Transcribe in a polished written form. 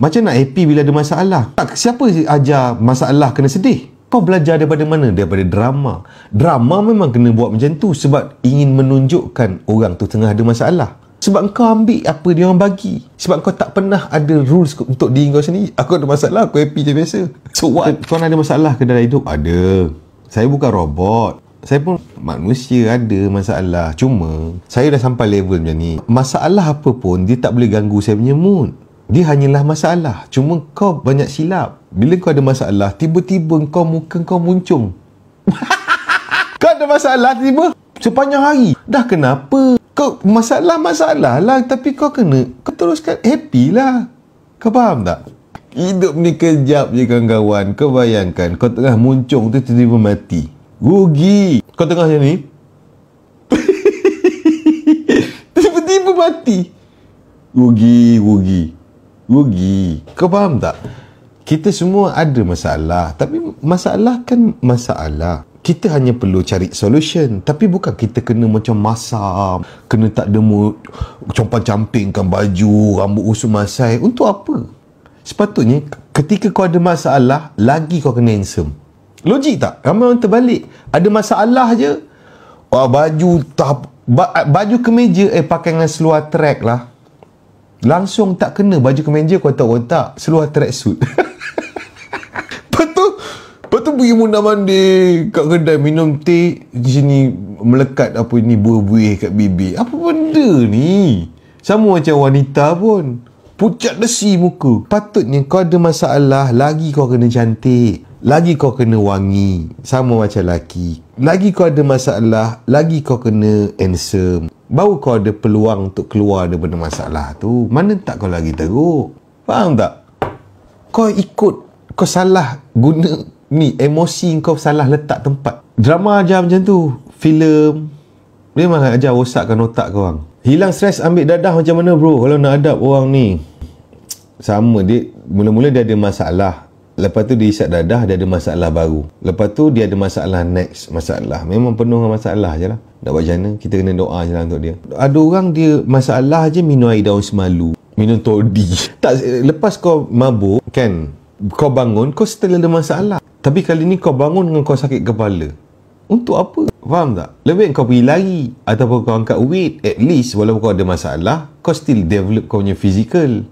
Macam nak happy bila ada masalah? Siapa ajar masalah kena sedih? Kau belajar daripada mana? Daripada drama. Drama memang kena buat macam tu sebab ingin menunjukkan orang tu tengah ada masalah. Sebab kau ambil apa dia orang bagi. Sebab kau tak pernah ada rules untuk diri kau sendiri. Aku ada masalah, aku happy je biasa. So what? Kau ada masalah ke dalam hidup? Ada. Saya bukan robot. Saya pun manusia, ada masalah. Cuma saya dah sampai level macam ni. Masalah apa pun dia tak boleh ganggu saya punya mood. Dia hanyalah masalah. Cuma kau banyak silap. Bila kau ada masalah, tiba-tiba muka kau muncung. Kau ada masalah tiba sepanjang hari. Dah kenapa? Kau masalah lah. Tapi kau teruskan happy lah. Kau faham tak? Hidup ni kejap je kawan-kawan. Kau bayangkan kau tengah muncung tu tiba-tiba mati. Rugi. Kau tengah macam ni. Tiba-tiba mati. Rugi. Kau faham tak? Kita semua ada masalah. Tapi masalah kan masalah. Kita hanya perlu cari solution. Tapi bukan kita kena macam masam. Kena tak ada mood. Compang-campingkan baju. Rambut usum masai. Untuk apa? Sepatutnya ketika kau ada masalah, lagi kau kena handsome. Logik tak? Ramai orang terbalik. Ada masalah je. Baju kemeja pakai dengan seluar track lah. Langsung tak kena baju kemeja kotak-kotak. Seluar track suit. Lepas tu pergi mandi kat kedai minum teh di sini melekat apa ni buih-buih kat bibir. Apa benda ni? Sama macam wanita pun. Pucat desi muka. Patutnya kau ada masalah, lagi kau kena cantik. Lagi kau kena wangi. Sama macam lelaki. Lagi kau ada masalah, lagi kau kena handsome. Baru kau ada peluang untuk keluar daripada masalah tu. Mana tak kau lagi teruk? Faham tak? Kau salah guna ni, emosi kau salah letak tempat. Drama ajar macam tu. Filem memang ajar rosakkan otak kau orang. Hilang stres ambil dadah macam mana bro? Kalau nak hadap orang ni, sama dia. Mula-mula dia ada masalah. Lepas tu dia isap dadah, dia ada masalah baru. Lepas tu dia ada masalah next masalah. Memang penuh dengan masalah je lah. Nak buat macam mana? Kita kena doa je lah untuk dia. Ada orang dia masalah je minum air daun semalu. Minum toddy. Tak, lepas kau mabuk kan, kau bangun, kau still ada masalah. Tapi kali ni kau bangun dengan kau sakit kepala. Untuk apa? Faham tak? Lebih kau pergi lari ataupun kau angkat weight. At least walaupun kau ada masalah, kau still develop kau punya physical.